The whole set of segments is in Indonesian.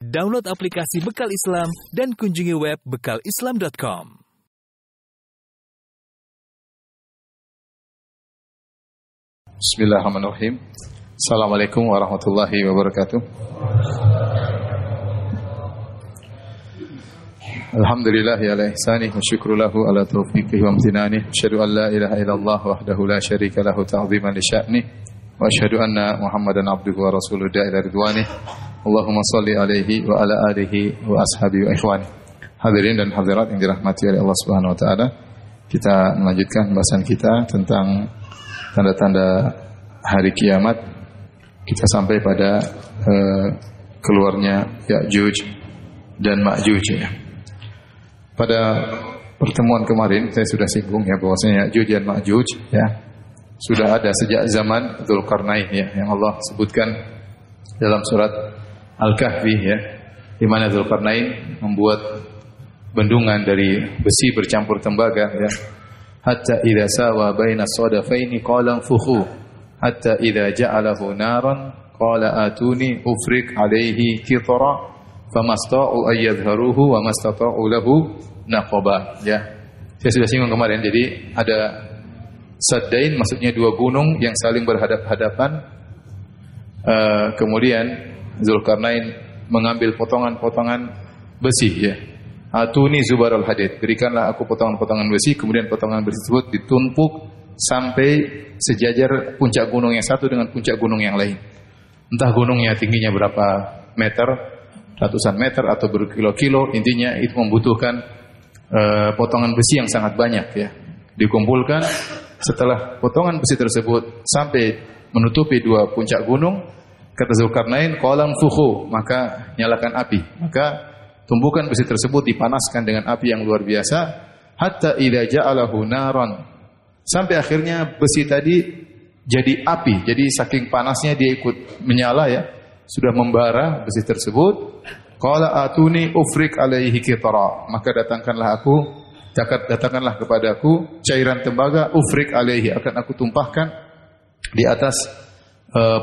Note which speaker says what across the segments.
Speaker 1: Download aplikasi Bekal Islam dan kunjungi web bekalislam.com.
Speaker 2: Bismillahirrahmanirrahim. Assalamualaikum warahmatullahi wabarakatuh. Alhamdulillah ala ihsanih wa syukru lahu ala taufiqihi wa amtinanih. Asyhadu an la ilaha illallah wahdahu la syarika lahu ta'ziman li sya'nih. Wa asyhadu anna Muhammadan abduhu wa rasuluhu ila ridwanih. Allahumma salli alaihi wa ala alihi wa ashabihi wa ikhwani. Hadirin dan hadirat yang dirahmati oleh Allah Subhanahu wa taala, kita melanjutkan pembahasan kita tentang tanda-tanda hari kiamat. Kita sampai pada keluarnya Ya'juj dan Ma'juj ya. Pada pertemuan kemarin saya sudah singgung ya bahwasanya Ya'juj dan Ma'juj ya sudah ada sejak zaman Dzulqarnain ya, yang Allah sebutkan dalam surat Al-Kahfi ya, di mana Dzulqarnain membuat bendungan dari besi bercampur tembaga ya. Hatta idza sawa baina sadafaini qala anfukhu hatta idza ja'alahu naran qala atuni ufrik alaihi qitra famasta'u ay yadhharuhu wa mastata'u lahu naqaba ya. Saya sudah singgung kemarin, jadi ada saddain, maksudnya dua gunung yang saling berhadap-hadapan. Kemudian Dzulqarnain mengambil potongan-potongan besi ya. Atuni zubaral hadid, berikanlah aku potongan-potongan besi. Kemudian potongan besi tersebut ditumpuk sampai sejajar puncak gunung yang satu dengan puncak gunung yang lain. Entah gunungnya tingginya berapa meter, ratusan meter atau berkilo-kilo, intinya itu membutuhkan potongan besi yang sangat banyak ya. Dikumpulkan. Setelah potongan besi tersebut sampai menutupi dua puncak gunung, kata Dzulqarnain, qalam fukhu, maka nyalakan api. Maka tumpukan besi tersebut dipanaskan dengan api yang luar biasa, hatta idza ja'alahu naran, sampai akhirnya besi tadi jadi api. Jadi saking panasnya dia ikut menyala ya, sudah membara besi tersebut. Qala atuni ufrik alaihi qitra, maka datangkanlah kepadaku cairan tembaga, ufrik alaihi, akan aku tumpahkan di atas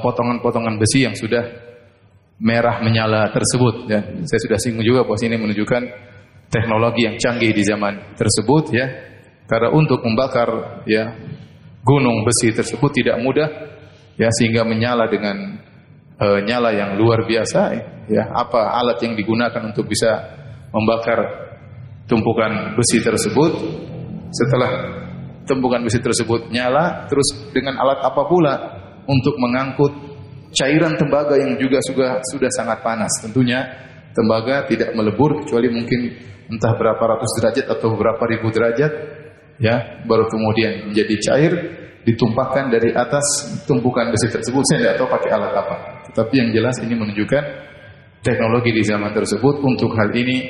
Speaker 2: potongan-potongan besi yang sudah merah menyala tersebut ya. Saya sudah singgung juga bahwa ini menunjukkan teknologi yang canggih di zaman tersebut ya. Karena untuk membakar ya gunung besi tersebut tidak mudah ya, sehingga menyala dengan nyala yang luar biasa ya. Apa alat yang digunakan untuk bisa membakar tumpukan besi tersebut? Setelah tumpukan besi tersebut nyala, terus dengan alat apa pula untuk mengangkut cairan tembaga yang juga sudah sangat panas. Tentunya tembaga tidak melebur kecuali mungkin entah berapa ratus derajat atau berapa ribu derajat ya, baru kemudian menjadi cair, ditumpahkan dari atas tumpukan besi tersebut. Saya tidak tahu pakai alat apa, tetapi yang jelas ini menunjukkan teknologi di zaman tersebut untuk hal ini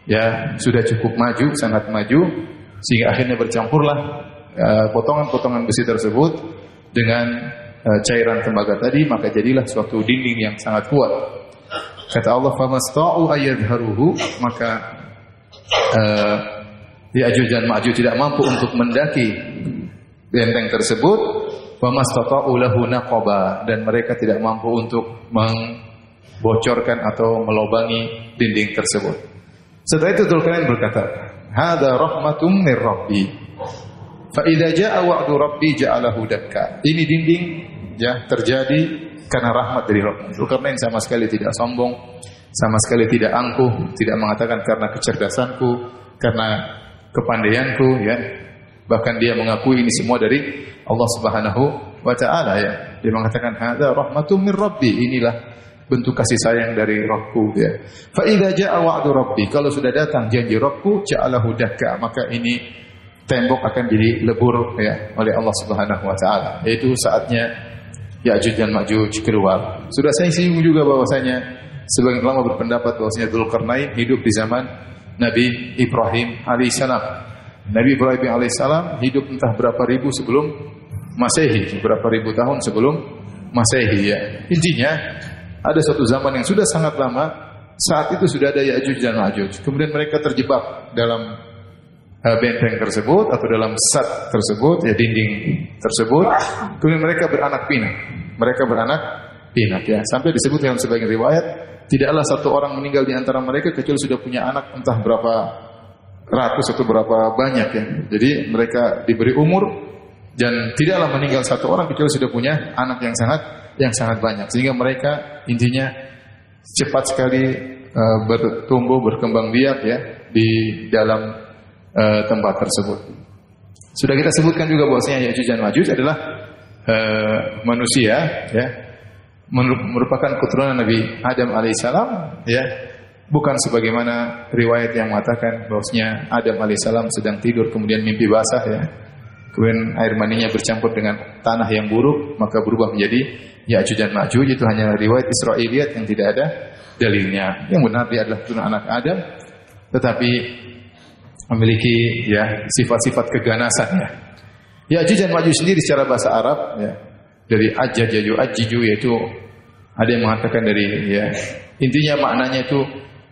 Speaker 2: ya sudah cukup maju, sangat maju, sehingga akhirnya bercampurlah potongan-potongan besi tersebut dengan cairan tembaga tadi, maka jadilah suatu dinding yang sangat kuat. Kata Allah, famasta'u ayyadharuhu, maka Ya'juj dan Ma'juj tidak mampu untuk mendaki benteng tersebut. Famastata'u lahu naqaba, dan mereka tidak mampu untuk membocorkan atau melobangi dinding tersebut. Setelah itu Dzulqarnain berkata, "Hadza rahmatum mir rabbi. Fa idza jaa wa'du rabbi ja'alahu dakka." Ini dinding ya terjadi karena rahmat dari Rabb. Dzulqarnain sama sekali tidak sombong, sama sekali tidak angkuh, tidak mengatakan karena kecerdasanku, karena kepandaianku ya. Bahkan dia mengakui ini semua dari Allah Subhanahu wa taala ya. Dia mengatakan hadza rahmatum mir rabbi, inilah bentuk kasih sayang dari Rabbku ya. Fa idza jaa wa'du rabbi, kalau sudah datang janji Rabbku, ja'alahu dakka, maka ini tembok akan jadi lebur ya oleh Allah Subhanahu wa taala. Yaitu saatnya Ya'juj dan Ma'juj keluar. Sudah saya singgung juga bahwasanya sebagian ulama berpendapat bahwasanya Dzulqarnain hidup di zaman Nabi Ibrahim alaihissalam. Nabi Ibrahim alaihissalam hidup entah berapa ribu sebelum Masehi, berapa ribu tahun sebelum Masehi ya. Intinya ada suatu zaman yang sudah sangat lama, saat itu sudah ada Ya'juj dan Ma'juj. Kemudian mereka terjebak dalam benteng tersebut atau dalam sat tersebut, ya dinding tersebut. Kemudian mereka beranak pinak. Mereka beranak pinak ya. Sampai disebut dalam sebagian riwayat, tidaklah satu orang meninggal di antara mereka kecuali sudah punya anak entah berapa ratus atau berapa banyak ya. Jadi mereka diberi umur dan tidaklah meninggal satu orang kecuali sudah punya anak yang sangat banyak. Sehingga mereka intinya cepat sekali bertumbuh, berkembang biak ya di dalam tempat tersebut. Sudah kita sebutkan juga bahwasanya Ya'juj dan Ma'juj adalah manusia ya, merupakan keturunan Nabi Adam alaihissalam ya, bukan sebagaimana riwayat yang mengatakan bahwasanya Adam alaihissalam sedang tidur kemudian mimpi basah ya, kemudian air maninya bercampur dengan tanah yang buruk maka berubah menjadi Ya'juj dan Ma'juj. Itu hanya riwayat Israiliyat yang tidak ada dalilnya. Yang benar dia adalah keturunan anak Adam tetapi memiliki ya sifat-sifat keganasan ya. Ya'juj dan Ma'juj sendiri secara bahasa Arab ya, dari ajjaj yu'ajjiju, yaitu ada yang mengatakan dari ya, intinya maknanya itu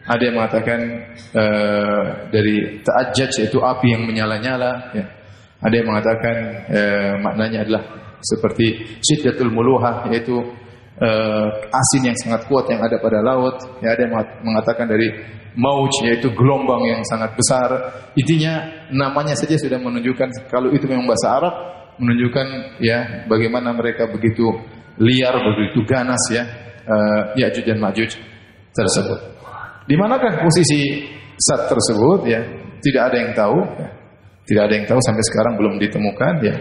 Speaker 2: ada yang mengatakan dari ta'ajjaj yaitu api yang menyala-nyala ya. Ada yang mengatakan maknanya adalah seperti syiddatul muluhah, yaitu asin yang sangat kuat yang ada pada laut ya. Ada yang mengatakan dari mauj, yaitu gelombang yang sangat besar. Intinya namanya saja sudah menunjukkan kalau itu memang bahasa Arab, menunjukkan ya bagaimana mereka begitu liar, begitu ganas ya, Ya'juj dan Ma'juj tersebut. Di manakah posisi zat tersebut ya? Tidak ada yang tahu ya. Tidak ada yang tahu sampai sekarang, belum ditemukan ya.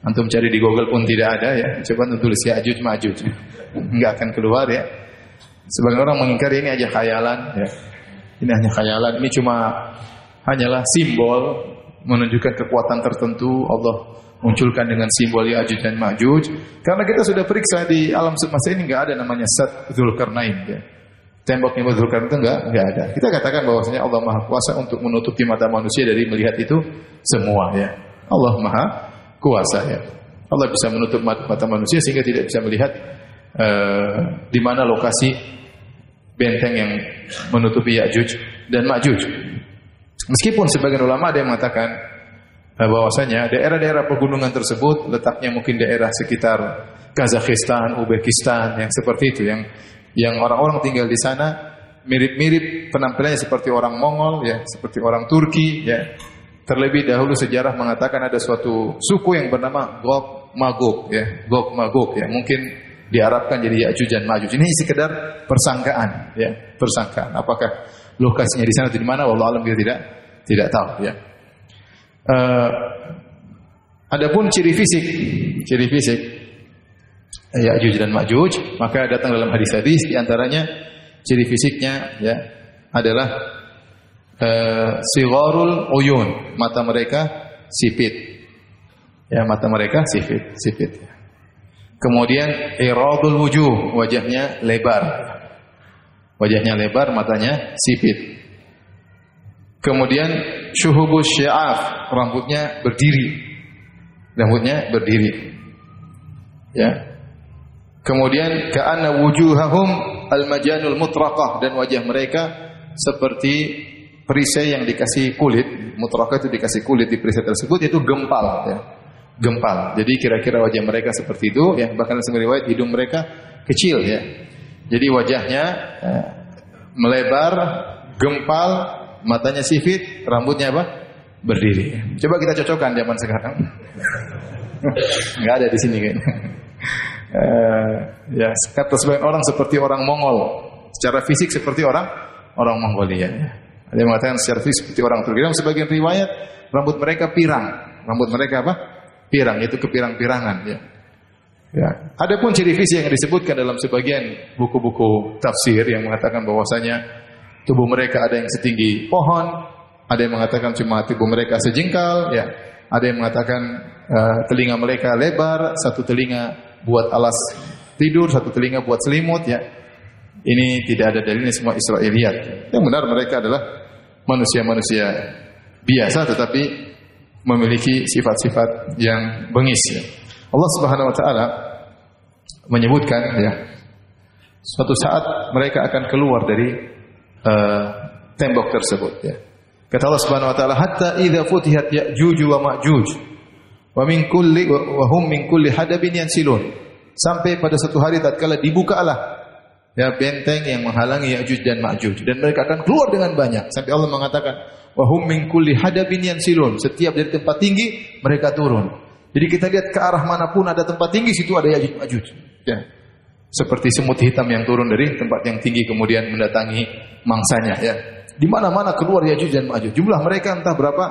Speaker 2: Antum cari di Google pun tidak ada ya. Coba tulis Ya'juj Ma'juj, enggak akan keluar ya. Sebagian orang mengingkari ini aja khayalan ya. Ini hanya khayalan, ini hanyalah simbol menunjukkan kekuatan tertentu. Allah munculkan dengan simbol Ya'juj dan Ma'juj. Karena kita sudah periksa di alam semesta ini enggak ada namanya Zat Dzulkarnain ya. Temboknya Dzulkarnain itu enggak ada. Kita katakan bahwasanya Allah Maha Kuasa untuk menutupi mata manusia dari melihat itu semua ya. Allah Maha Kuasa ya. Allah bisa menutup mata manusia sehingga tidak bisa melihat di mana lokasi benteng yang menutupi Ya'juj dan Ma'juj. Meskipun sebagian ulama ada yang mengatakan bahwasanya daerah-daerah pegunungan tersebut letaknya mungkin daerah sekitar Kazakhstan, Uzbekistan yang seperti itu, yang orang-orang tinggal di sana mirip-mirip penampilannya seperti orang Mongol ya, seperti orang Turki ya. Terlebih dahulu sejarah mengatakan ada suatu suku yang bernama Gog Magog ya, Gog Magog ya, mungkin diharapkan jadi Ya'juj dan Ma'juj. Ini sekedar persangkaan ya, persangkaan. Apakah lokasinya di sana atau di mana, wallahu alam, kita tidak tahu ya. Adapun ciri fisik Ya'juj dan Ma'juj, maka datang dalam hadis-hadis di antaranya ciri fisiknya ya adalah sigharul uyun, mata mereka sipit. Ya, mata mereka sipit. Kemudian iradul wujuh, wajahnya lebar. Wajahnya lebar, matanya sipit. Kemudian syuhubus sya'af, rambutnya berdiri. Ya. Kemudian ka'anna wujuhahum al-majanul mutraqah, dan wajah mereka seperti perisai yang dikasih kulit. Mutraqah itu dikasih kulit di perisai tersebut, yaitu gempal ya. Gempal. Jadi kira-kira wajah mereka seperti itu ya, bahkan dalam riwayat hidung mereka kecil ya. Jadi wajahnya melebar, gempal, matanya sipit, rambutnya apa? Berdiri. Coba kita cocokkan zaman sekarang. Enggak ada di sini kayaknya. Ya, kata sebagian orang seperti orang Mongol, secara fisik seperti orang Mongolia ya. Ada yang mengatakan secara fisik seperti orang Turki. Dalam sebagian riwayat rambut mereka pirang. Rambut mereka apa? Pirang, itu kepirang-pirangan ya. Ya. Adapun ciri fisik yang disebutkan dalam sebagian buku-buku tafsir yang mengatakan bahwasanya tubuh mereka ada yang setinggi pohon, ada yang mengatakan cuma tubuh mereka sejengkal ya. Ada yang mengatakan telinga mereka lebar, satu telinga buat alas tidur, satu telinga buat selimut ya. Ini tidak ada dalilnya, semua Israiliyat. Yang benar mereka adalah manusia-manusia biasa tetapi memiliki sifat-sifat yang bengis ya. Allah Subhanahu wa taala menyebutkan ya, suatu saat mereka akan keluar dari tembok tersebut ya. Kata Allah Subhanahu wa taala, hatta idza futihat Ya'juj wa Ma'juj wa hum min kulli hadabin yansilun. Sampai pada suatu hari tatkala dibukalah ya benteng yang menghalangi Ya'juj dan Ma'juj, dan mereka akan keluar dengan banyak sampai Allah mengatakan wa hum min kulli hadabin yansilun, setiap dari tempat tinggi mereka turun. Jadi kita lihat ke arah manapun ada tempat tinggi, situ ada Ya'juj Ma'juj ya. Seperti semut hitam yang turun dari tempat yang tinggi kemudian mendatangi mangsanya ya. Di mana-mana keluar Ya'juj dan Ma'juj. Jumlah mereka entah berapa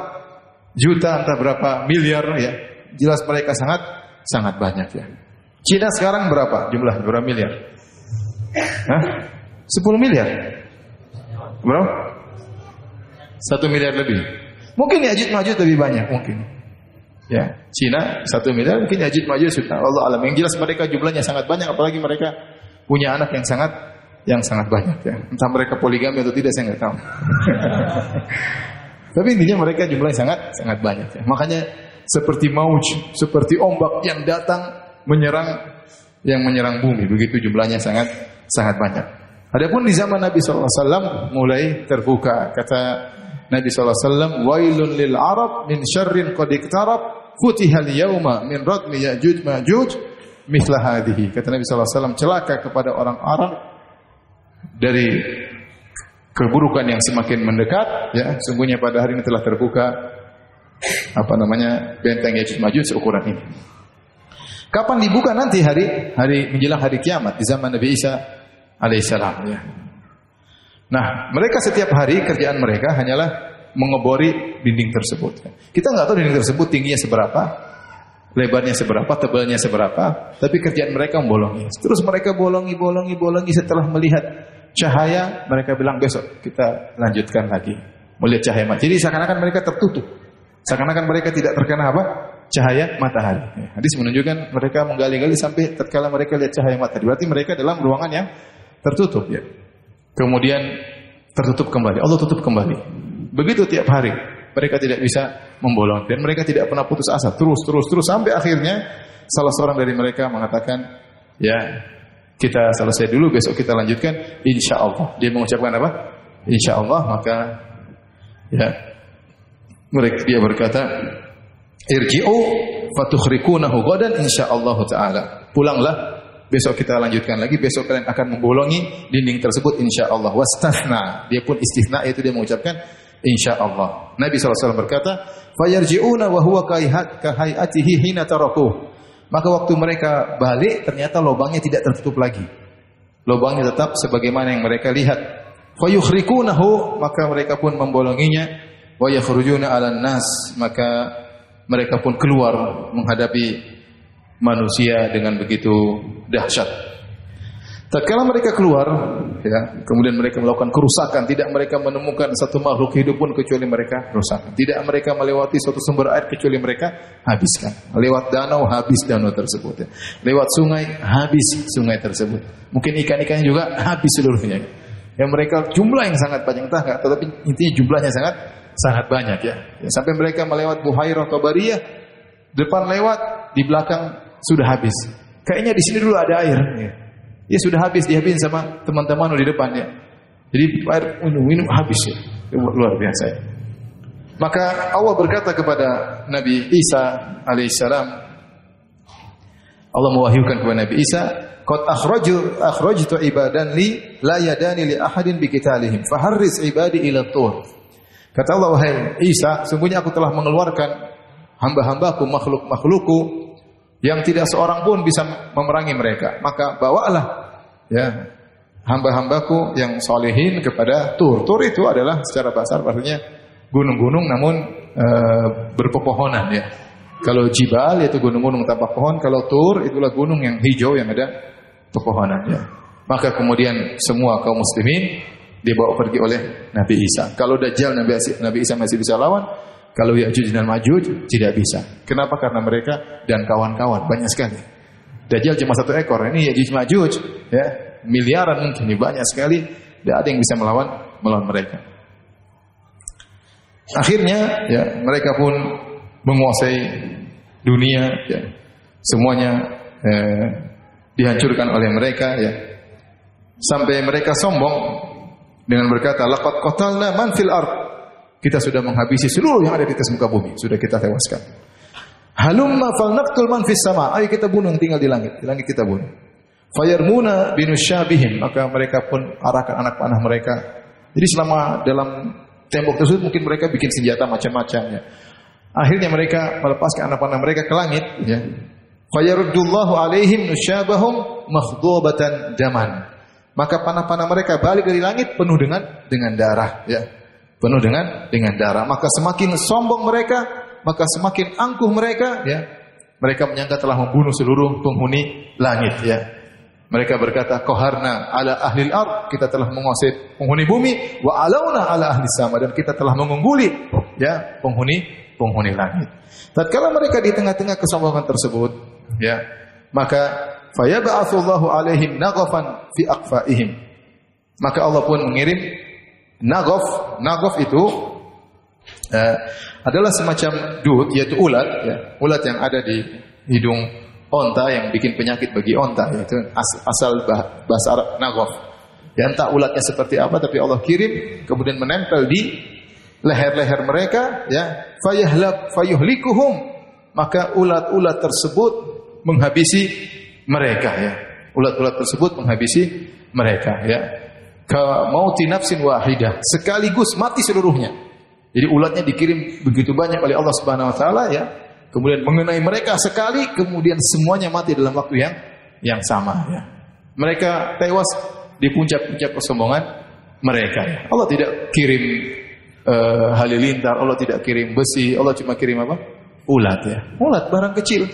Speaker 2: juta, entah berapa miliar ya. Jelas mereka sangat banyak ya. Cina sekarang berapa jumlah? Berapa miliar? Hah? 10 miliar? Berapa? 1 miliar lebih. Mungkin Ya'juj Ma'juj lebih banyak mungkin. Ya, Cina 1 miliar, mungkin Ya'juj Ma'juj sudah Allah alam. Yang jelas mereka jumlahnya sangat banyak, apalagi mereka punya anak yang sangat banyak ya. Entah mereka poligami atau tidak saya nggak tahu. Tapi intinya mereka jumlahnya sangat banyak ya. Makanya seperti mauj, seperti ombak yang datang menyerang bumi, begitu jumlahnya sangat banyak. Adapun di zaman Nabi sallallahu alaihi wasallam mulai terbuka. Kata Nabi sallallahu alaihi wasallam, "Wailun lil Arab min syarrin qad iqtarab, futihal yauma min radmi Ya'juj Ma'juj mithla hadhihi." Kata Nabi sallallahu alaihi wasallam, celaka kepada orang Arab dari keburukan yang semakin mendekat ya. Sungguhnya pada hari ini telah terbuka benteng Ya'juj Ma'juj seukuran ini. Kapan dibuka? Nanti hari menjelang hari kiamat di zaman Nabi Isa alaihissalam ya. Nah, mereka setiap hari kerjaan mereka hanyalah mengebori dinding tersebut. Kita nggak tahu dinding tersebut tingginya seberapa, lebarnya seberapa, tebalnya seberapa, tapi kerjaan mereka membolongi. Terus mereka bolongi setelah melihat cahaya, mereka bilang besok kita lanjutkan lagi. Melihat cahaya matahari. Jadi seakan-akan mereka tertutup. Seakan-akan mereka tidak terkena cahaya matahari. Hadis menunjukkan mereka menggali-gali sampai tatkala mereka lihat cahaya matahari. Berarti mereka dalam ruangan yang tertutup ya. Kemudian tertutup kembali. Allah tutup kembali. Begitu tiap hari. Mereka tidak bisa membolong dan mereka tidak pernah putus asa. Terus sampai akhirnya salah seorang dari mereka mengatakan, "Ya, kita selesai dulu, besok kita lanjutkan insyaallah." Dia mengucapkan apa? Insyaallah. Maka ya dia berkata, "Irji'u fatukhrikunahu ghadan insyaallah taala." Pulanglah, besok kita lanjutkan lagi, besok kalian akan membolongi dinding tersebut insyaallah. Wastathna, dia pun istithna, yaitu dia mengucapkan insyaallah. Nabi SAW berkata, "Fayarji'una wa huwa kahayatihi hina tarakuh." Maka waktu mereka balik ternyata lubangnya tidak tertutup lagi. Lubangnya tetap sebagaimana yang mereka lihat. Fayukhrikunahu, maka mereka pun membolonginya. Wa yakhrujuna 'alan nas, maka mereka pun keluar menghadapi manusia dengan begitu dahsyat. Tatkala mereka keluar, ya, kemudian mereka melakukan kerusakan, tidak mereka menemukan satu makhluk hidup pun kecuali mereka rusak. Tidak mereka melewati suatu sumber air kecuali mereka habiskan. Lewat danau, habis danau tersebut. Ya. Lewat sungai, habis sungai tersebut. Mungkin ikan-ikannya juga habis seluruhnya. Yang mereka jumlah yang sangat banyak, entah enggak, tetapi intinya jumlahnya sangat banyak ya. Sampai mereka melewat Buhairah Tabariyah, depan lewat, di belakang sudah habis. Kayaknya di sini dulu ada air. Ya sudah habis, dihabisin sama teman-teman di depan ya. Jadi air minum habis ya. Luar biasa ya. Maka Allah berkata kepada Nabi Isa alaihissalam, Allah mewahyukan kepada Nabi Isa, "Qad akhrajtu ibadan li la yadani li ahadin bi qitalihim faharris ibadi ila tur." Kata Allah, wahai Isa, sungguhnya aku telah mengeluarkan hamba-hambaku, makhluk-makhlukku yang tidak seorang pun bisa memerangi mereka. Maka bawalah ya hamba-hambaku yang solehin kepada Tur. Tur itu adalah secara bahasa artinya gunung-gunung namun berpepohonan ya. Kalau jibal yaitu gunung-gunung tanpa pohon, kalau Tur itulah gunung yang hijau yang ada pepohonan ya. Maka kemudian semua kaum muslimin dibawa pergi oleh Nabi Isa. Kalau Dajjal Nabi Isa masih bisa lawan, kalau Ya'juj dan Ma'juj tidak bisa. Kenapa? Karena mereka dan kawan-kawan banyak sekali. Dajjal cuma satu ekor, ini Ya'juj Ma'juj ya, miliaran mungkin, banyak sekali, tidak ada yang bisa melawan mereka. Akhirnya ya mereka pun menguasai dunia ya. Semuanya dihancurkan oleh mereka ya. Sampai mereka sombong dengan berkata, "Laqad qatalna man fil ard." Kita sudah menghabisi seluruh yang ada di atas muka bumi, sudah kita tewaskan. halumma falnaqtul man fis sama. Ayo kita bunuh yang tinggal di langit. Di langit kita bunuh. Fayarmuna binusyabihim, maka mereka pun arahkan anak panah mereka. Jadi selama dalam tembok tersebut mungkin mereka bikin senjata macam-macamnya. Akhirnya mereka melepaskan anak panah mereka ke langit, ya. Fayaruddullahu alaihim nusyabahum makhdubatan daman. Maka panah-panah mereka balik dari langit penuh dengan darah, ya. Penuh dengan darah. Maka semakin sombong mereka, maka semakin angkuh mereka, ya. Mereka menyangka telah membunuh seluruh penghuni langit, ya. Mereka berkata, qaharna ala ahlil ard, kita telah menguasai penghuni bumi, wa alauna ala ahli sama, dan kita telah mengungguli, ya, penghuni langit. Tatkala mereka di tengah-tengah kesombongan tersebut, ya, maka fayab'atsullahu alaihim naghafan fi aqfaihim. Maka Allah pun mengirim naghaf itu adalah semacam dut, yaitu ulat, ya, ulat yang ada di hidung onta yang bikin penyakit bagi onta, yaitu asal bahasa Arab naghaf. Ya, entah ulatnya seperti apa, tapi Allah kirim kemudian menempel di leher-leher mereka, ya, fayuhlikuhum, maka ulat-ulat tersebut menghabisi mereka, ya. Ulat-ulat tersebut menghabisi mereka, ya. Ka mauti nafsin wahidah, sekaligus mati seluruhnya. Jadi ulatnya dikirim begitu banyak oleh Allah Subhanahu wa taala, ya. Kemudian mengenai mereka sekali, kemudian semuanya mati dalam waktu yang sama, ya. Mereka tewas di puncak-puncak kesombongan mereka, ya. Allah tidak kirim halilintar, Allah tidak kirim besi, Allah cuma kirim apa? Ulat, ya. Ulat barang kecil.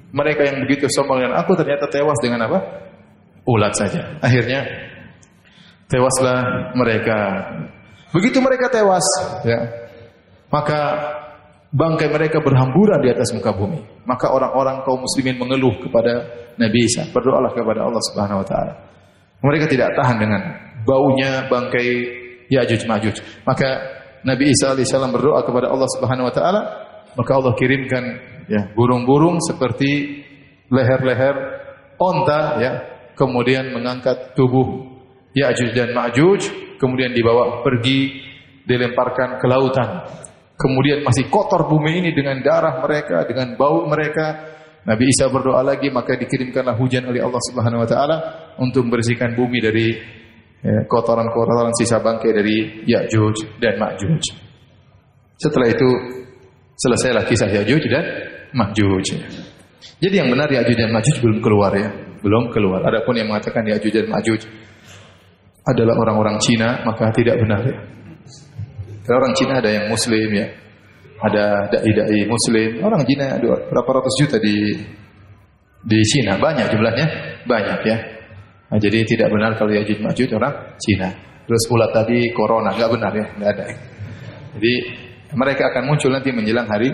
Speaker 2: Mereka yang begitu sombong dengan aku ternyata tewas dengan apa? Ulat saja. Akhirnya tewaslah mereka. Begitu mereka tewas, ya, maka bangkai mereka berhamburan di atas muka bumi. Maka orang-orang kaum muslimin mengeluh kepada Nabi Isa, berdoalah kepada Allah Subhanahu wa taala. Mereka tidak tahan dengan baunya bangkai Ya'juj Ma'juj. Maka Nabi Isa alaihissalam berdoa kepada Allah Subhanahu wa taala, maka Allah kirimkan, ya, burung-burung seperti leher-leher onta, ya, kemudian mengangkat tubuh Ya'juj dan Ma'juj, kemudian dibawa pergi, dilemparkan ke lautan. Kemudian masih kotor bumi ini dengan darah mereka, dengan bau mereka. Nabi Isa berdoa lagi, maka dikirimkanlah hujan oleh Allah Subhanahu wa taala untuk membersihkan bumi dari, ya, kotoran-kotoran sisa bangkai dari Ya'juj dan Ma'juj. Setelah itu selesailah kisah Ya'juj dan Ma'juj. Jadi yang benar Ya'juj dan Ma'juj belum keluar, ya. Belum keluar. Adapun yang mengatakan Ya'juj dan Ma'juj adalah orang-orang Cina, maka tidak benar, ya. Karena orang Cina ada yang muslim, ya. Ada dai-dai muslim. Orang Cina ada berapa ratus juta di Cina, banyak jumlahnya, banyak, ya. Nah, jadi tidak benar kalau Ya'juj Ma'juj orang Cina. Terus ulat tadi corona, enggak benar, ya, enggak ada. Jadi mereka akan muncul nanti menjelang hari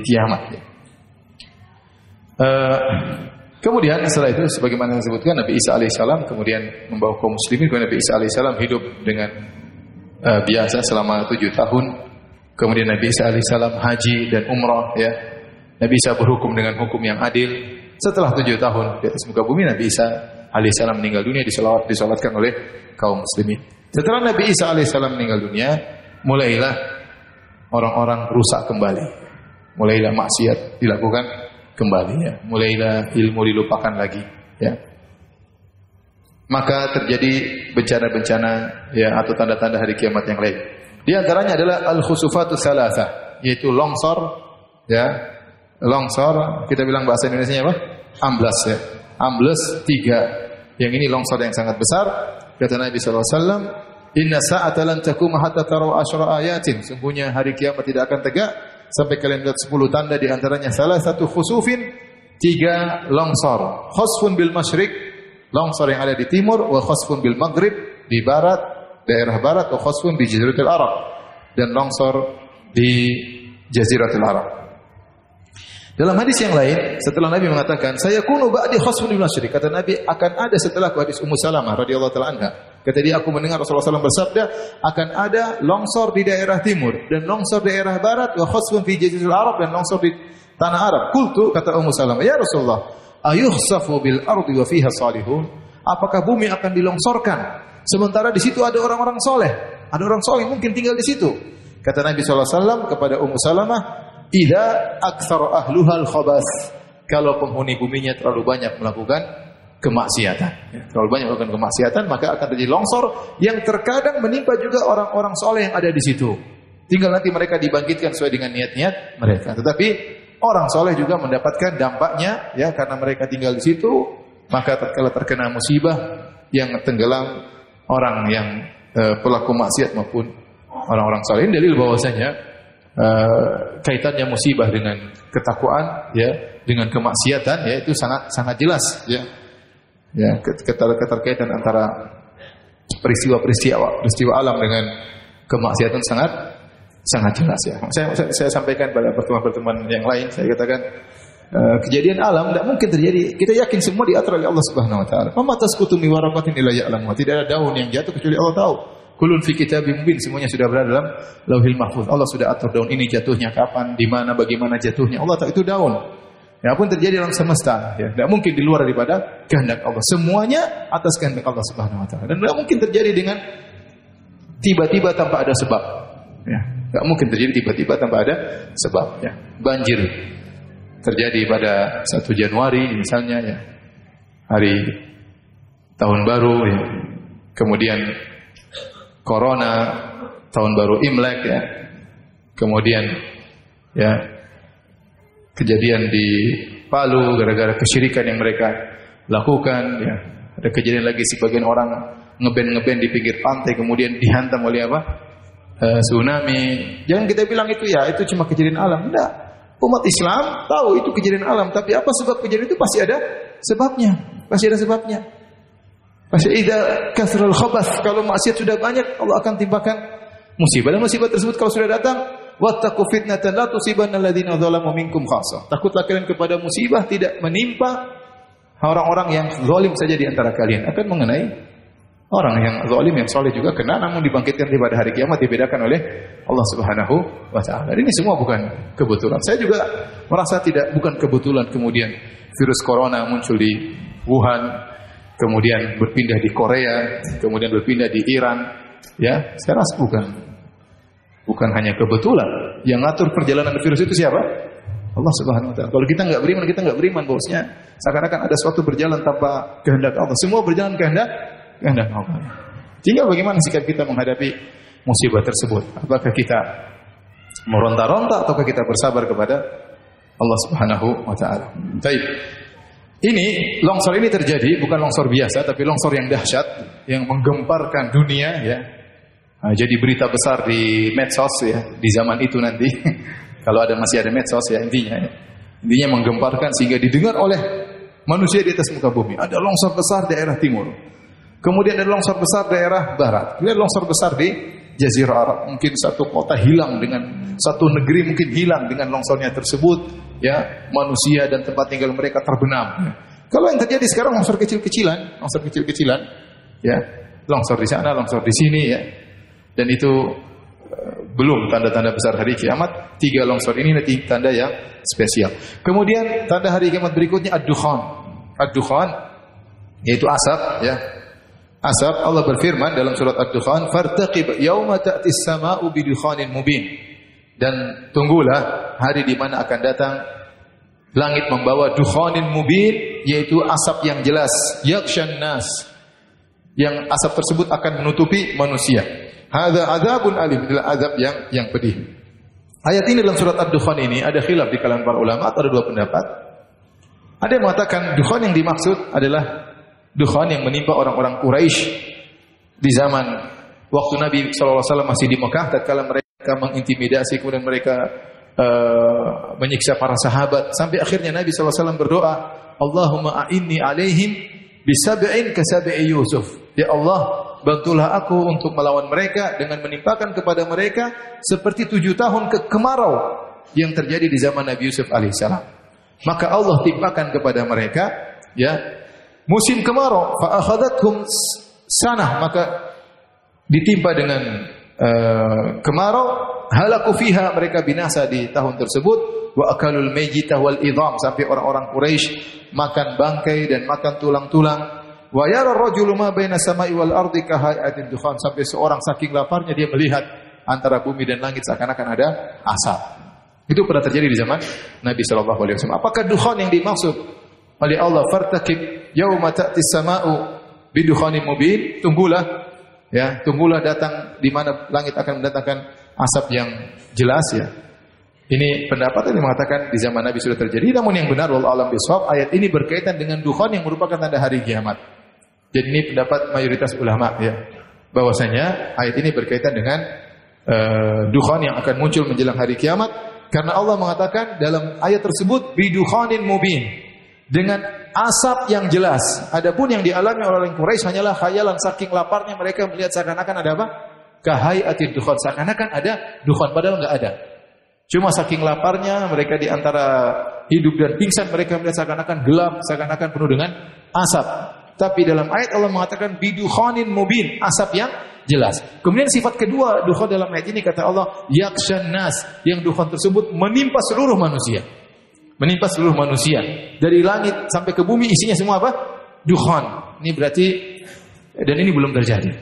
Speaker 2: kiamat, ya. Kemudian setelah itu sebagaimana yang disebutkan, Nabi Isa alaihissalam kemudian membawa kaum muslimin. Nabi Isa alaihissalam hidup dengan biasa selama 7 tahun. Kemudian Nabi Isa alaihissalam haji dan umrah, ya. Nabi Isa berhukum dengan hukum yang adil. Setelah 7 tahun di atas muka bumi, Nabi Isa alaihissalam meninggal dunia, disolatkan oleh kaum muslimin. Setelah Nabi Isa alaihissalam meninggal dunia, mulailah orang-orang rusak kembali. Mulailah maksiat dilakukan kembali, ya. Mulailah ilmu dilupakan lagi, ya. Maka terjadi bencana-bencana, ya, atau tanda-tanda hari kiamat yang lain. Di antaranya adalah al-khusufatus salasah, yaitu longsor, ya. Longsor, kita bilang bahasa Indonesianya apa? Amblas, ya. Ambles 3. Yang ini longsor yang sangat besar. Kata Nabi sallallahu alaihi wasallam, "Inna sa'ata lan taquma hatta taraw asyra ayatin." Sungguhnya hari kiamat tidak akan tegak sampai kalian lihat 10 tanda, di antaranya salah satu khusufin, 3 longsor. Khasfun bil masyriq, longsor yang ada di timur, wa khasfun bil maghrib, di barat, daerah barat, wa khasfun di Jaziratul Arab, dan longsor di Jaziratul Arab. Dalam hadis yang lain, setelah Nabi mengatakan, "Saya kunu ba'di khasfun bil masyriq," kata Nabi, akan ada setelahku, hadis Ummu Salamah radhiyallahu taala anha. Kata dia, aku mendengar Rasulullah SAW bersabda, akan ada longsor di daerah timur dan longsor di daerah barat, wa khasfun fi Jaziratul Arab, dan longsor di tanah Arab. Qultu, kata Ummu Salamah, "Ya Rasulullah, ayukhsafu bil ardi wa fiha salihun?" Apakah bumi akan dilongsorkan sementara di situ ada orang-orang soleh? Ada orang soleh mungkin tinggal di situ. Kata Nabi SAW kepada Ummu Salamah, idza aktsara ahluha al-khabas. Kalau penghuni buminya terlalu banyak melakukan kemaksiatan, terlalu banyak melakukan kemaksiatan, maka akan terjadi longsor yang terkadang menimpa juga orang-orang soleh yang ada di situ. Tinggal nanti mereka dibangkitkan sesuai dengan niat-niat mereka. Tetapi orang soleh juga mendapatkan dampaknya, ya, karena mereka tinggal di situ. Maka tatkala terkena musibah yang tenggelam orang yang pelaku maksiat maupun orang-orang soleh. Ini dalil bahwasanya kaitannya musibah dengan ketakwaan, ya, dengan kemaksiatan, ya, itu sangat jelas, ya. Ya, keterkaitan antara peristiwa alam dengan kemaksiatan sangat jelas, ya. Saya sampaikan pada pertemuan-pertemuan yang lain, saya katakan kejadian alam tidak mungkin terjadi. Kita yakin semua diatur oleh Allah Subhanahu wa taala. Wa ma tasqutu min waraqatin illa ya'lamuha. Tidak ada daun yang jatuh kecuali Allah tahu. Kulun fi kitabim mubin, semuanya sudah berada dalam Lauhil Mahfuz. Allah sudah atur daun ini jatuhnya kapan, di mana, bagaimana jatuhnya. Allah tahu itu daun. Ya pun terjadi dalam semesta, ya. Tidak mungkin di luar daripada kehendak Allah. Semuanya atas kehendak Allah Subhanahu wa taala. Dan tidak mungkin terjadi dengan tiba-tiba tanpa ada sebab. Ya, tidak mungkin terjadi tiba-tiba tanpa ada sebab, ya. Banjir terjadi pada 1 Januari misalnya, ya. Hari tahun baru, ya. Kemudian Corona, tahun baru Imlek, ya. Kemudian, ya, kejadian di Palu gara-gara kesyirikan yang mereka lakukan, ya. Ada kejadian lagi sebagian orang ngeband di pinggir pantai kemudian dihantam oleh apa? Tsunami. Jangan kita bilang itu, ya, itu cuma kejadian alam. Tidak. Umat Islam tahu itu kejadian alam, tapi apa sebab kejadian itu pasti ada sebabnya. Pasti ada sebabnya. Pasti idza kasrul khabas, kalau maksiat sudah banyak Allah akan timpakan musibah. Dan musibah tersebut kalau sudah datang, wattaqu fitnatan la tusibanna alladziina dzalamu minkum khassah. Takutlah kalian kepada musibah tidak menimpa orang-orang yang zalim saja di antara kalian, akan mengenai orang yang zalim yang saleh juga kena, namun dibangkitkan pada hari kiamat dibedakan oleh Allah Subhanahu wa taala. Ini semua bukan kebetulan. Saya juga merasa bukan kebetulan kemudian virus corona muncul di Wuhan, kemudian berpindah di Korea, kemudian berpindah di Iran, ya. Saya rasa bukan hanya kebetulan. Yang ngatur perjalanan virus itu siapa? Allah Subhanahu wa taala. Kalau kita enggak beriman bosnya seakan-akan ada suatu berjalan tanpa kehendak Allah. Semua berjalan kehendak Allah. Tinggal bagaimana sikap kita menghadapi musibah tersebut. Apakah kita meronta-ronta ataukah kita bersabar kepada Allah Subhanahu wa taala. Baik. Ini longsor ini terjadi bukan longsor biasa tapi longsor yang dahsyat yang menggemparkan dunia, ya. Nah, jadi berita besar di medsos, ya, di zaman itu nanti. Kalau masih ada medsos, ya, intinya, ya. Intinya menggemparkan sehingga didengar oleh manusia di atas muka bumi. Ada longsor besar daerah timur. Kemudian ada longsor besar daerah barat. Kemudian longsor besar di Jazirah Arab. Mungkin satu kota hilang satu negeri mungkin hilang dengan longsornya tersebut, ya. Manusia dan tempat tinggal mereka terbenam. Kalau yang terjadi sekarang longsor kecil-kecilan, ya. Longsor di sana, longsor di sini, ya. Dan itu belum tanda-tanda besar hari kiamat. 3 longsor ini nanti tanda yang spesial. Kemudian tanda hari kiamat berikutnya ad-dukhan. Ad-dukhan yaitu asap, ya. Asap, Allah berfirman dalam surat Ad-Dukhan, "Fartaqib yauma ta'tis samaa'u bidukhanin mubin." Dan tunggulah hari di mana akan datang langit membawa dukhanin mubin, yaitu asap yang jelas, yakshan nas. Yang asap tersebut akan menutupi manusia. Hadza adzabun alim, adalah azab yang pedih. Ayat ini dalam surat Ad-Dukhan ini ada khilaf di kalangan para ulama, ada 2 pendapat. Ada yang mengatakan dukhan yang dimaksud adalah dukhan yang menimpa orang-orang Quraisy di zaman waktu Nabi SAW masih di Mekah, tatkala mereka mengintimidasi, kemudian mereka menyiksa para sahabat, sampai akhirnya Nabi SAW berdoa, Allahumma a'inni alaihim bisab'in kasab'i Yusuf. Ya Allah, bantulah aku untuk melawan mereka dengan menimpakan kepada mereka seperti 7 tahun kemarau yang terjadi di zaman Nabi Yusuf alaihissalam. Maka Allah timpakan kepada mereka, ya, musim kemarau, fa akhadathum sanah, maka ditimpa dengan kemarau, halaku fiha, mereka binasa di tahun tersebut, wa akalul mayyita wal idham, sampai orang-orang Quraisy makan bangkai dan makan tulang-tulang, wa yara ar-rajulu ma baina samai wal ardi ka hayatin dukhan, sampai seorang saking laparnya dia melihat antara bumi dan langit seakan-akan ada asap. Itu pernah terjadi di zaman Nabi sallallahu alaihi wasallam. Apakah dukhan yang dimaksud oleh Allah, fartaqib yauma ta'tis sama'u bidukhanin mubin? Tunggulah datang di mana langit akan mendatangkan asap yang jelas ya. Ini pendapat yang mengatakan di zaman Nabi sudah terjadi, namun yang benar wallahu a'lam bishawab, ayat ini berkaitan dengan dukhan yang merupakan tanda hari kiamat. Jadi ini pendapat mayoritas ulama ya, bahwasanya ayat ini berkaitan dengan dukhan yang akan muncul menjelang hari kiamat, karena Allah mengatakan dalam ayat tersebut bidukhanin mubin, dengan asap yang jelas. Adapun yang dialami oleh orang Quraisy hanyalah khayalan, saking laparnya mereka melihat seakan-akan ada apa? Kahayatid dukhan, seakan-akan ada dukhan padahal enggak ada. Cuma saking laparnya mereka di antara hidup dan pingsan, mereka melihat seakan-akan gelap, seakan-akan penuh dengan asap. Tapi dalam ayat Allah mengatakan bidukhanin mubin, asap yang jelas. Kemudian sifat kedua dukhan dalam ayat ini kata Allah yakshan nas, yang dukhan tersebut menimpa seluruh manusia. Menimpa seluruh manusia. Dari langit sampai ke bumi isinya semua apa? Dukhan. Ini berarti, dan ini belum terjadi.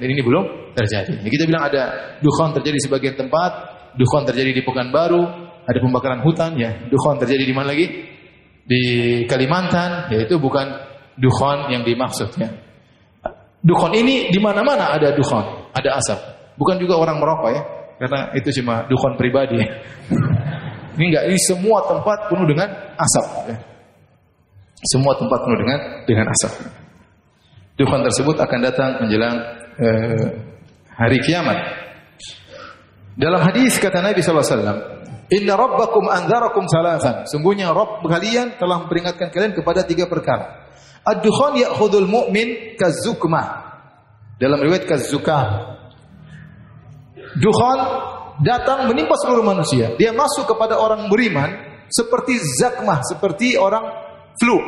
Speaker 2: Kita bilang ada dukhan terjadi di sebagian tempat. Dukhan terjadi di Pekanbaru, ada pembakaran hutan ya. Dukhan terjadi di mana lagi? Di Kalimantan, yaitu bukan dukhan yang dimaksud ya. Dukhan ini di mana-mana ada dukhan, ada asap. Bukan juga orang merokok ya, karena itu cuma dukhan pribadi. Ini enggak, ini semua tempat penuh dengan asap ya. Semua tempat penuh dengan asap. Dukhan tersebut akan datang menjelang hari kiamat. Dalam hadis kata Nabi SAW, Inna rabbakum anzarakum salasan. Sungguhnya Rabb kalian telah memperingatkan kalian kepada 3 perkara. Ad-dukhan ya'khudul mu'min kazukmah. Dalam riwayat kazukah. Dukhan datang menimpa seluruh manusia. Dia masuk kepada orang beriman seperti zakmah, seperti orang flu.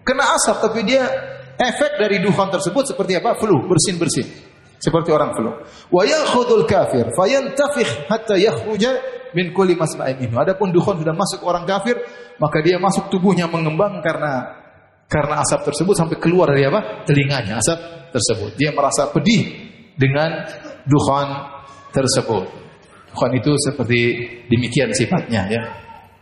Speaker 2: Kena asap, tapi dia efek dari dukhan tersebut seperti apa? Flu, bersin-bersin. Seperti orang flu. Wa ya'khudul kafir fayantafikh hatta yakhruja min kulli masma'in minhu. Adapun dukhan sudah masuk orang kafir, maka dia masuk tubuhnya mengembang karena asap tersebut sampai keluar dari apa? Telinganya asap tersebut. Dia merasa pedih dengan dukhan tersebut. Dukhan itu seperti demikian sifatnya ya.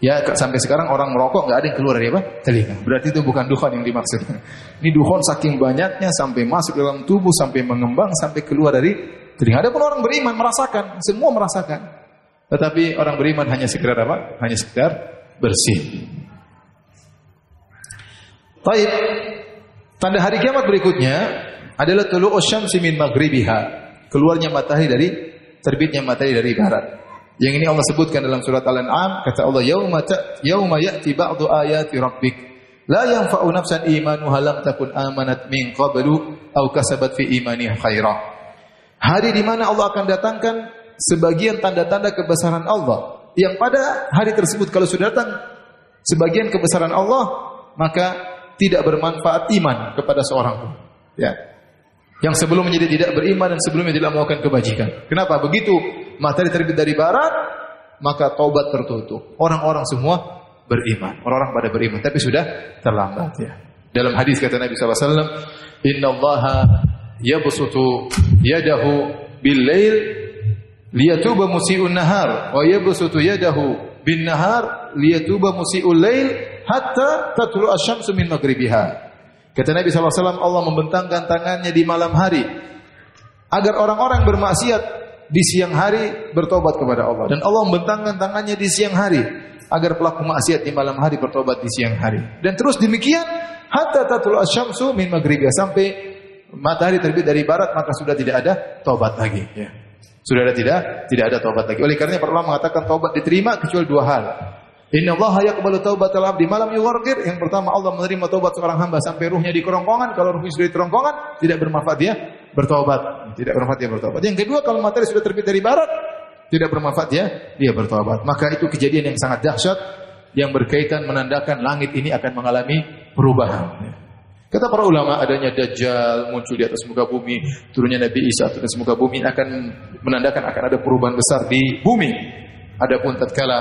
Speaker 2: Ya sampai sekarang orang merokok enggak ada yang keluar dari apa? Telinga. Berarti itu bukan dukhan yang dimaksud. Ini dukhan saking banyaknya sampai masuk dalam tubuh, sampai mengembang, sampai keluar dari telinga. Adapun orang beriman merasakan, semua merasakan. Tetapi orang beriman hanya sekedar apa? Hanya sekedar bersih. Baik. Tanda hari kiamat berikutnya adalah tulu'us syamsi min maghribiha. Keluarnya matahari dari terbitnya matahari dari barat. Yang ini Allah sebutkan dalam surat Al-An'am, kata Allah yauma ya'ti ba'du ayati rabbik la yanfa'u nafsan imanuha lam takun amanat min qablu aw kasabat fi imaniha khaira. Hari di mana Allah akan datangkan sebagian tanda-tanda kebesaran Allah, yang pada hari tersebut kalau sudah datang sebagian kebesaran Allah, maka tidak bermanfaat iman kepada seorang pun. Ya. Yang sebelum menjadi tidak beriman dan sebelumnya tidak melakukan kebajikan. Kenapa? Begitu matahari terbit dari barat, maka taubat tertutup. Orang-orang semua beriman. Orang-orang pada beriman, tapi sudah terlambat ya. Dalam hadis kata Nabi SAW, Innallaha yabsutu yadahu bil-lail liyatuba musii'un nahar wa yabsutu yadahu bin-nahar liyatuba musii'ul lail hatta tatlu asy-syamsu min maghribiha. Kata Nabi SAW, Allah membentangkan tangannya di malam hari agar orang-orang bermaksiat di siang hari bertobat kepada Allah, dan Allah membentangkan tangannya di siang hari agar pelaku maksiat di malam hari bertobat di siang hari. Dan terus demikian hatta tatlu asy-syamsu min maghribiha, sampai matahari terbit dari barat, maka sudah tidak ada taubat lagi ya. Sudah ada tidak ada taubat lagi. Oleh karena para ulama mengatakan taubat diterima kecuali 2 hal. Innallaha yaqbalu taubatal abdi malam yughargir. Yang pertama, Allah menerima taubat seorang hamba sampai ruhnya di kerongkongan. Kalau ruhnya sudah di kerongkongan, tidak bermanfaat dia bertaubat. Tidak bermanfaat dia bertaubat. Yang kedua, kalau matahari sudah terbit dari barat, tidak bermanfaat dia bertaubat. Maka itu kejadian yang sangat dahsyat yang berkaitan menandakan langit ini akan mengalami perubahan. Kata para ulama, adanya Dajjal muncul di atas muka bumi, turunnya Nabi Isa di atas muka bumi akan menandakan akan ada perubahan besar di bumi. Adapun tatkala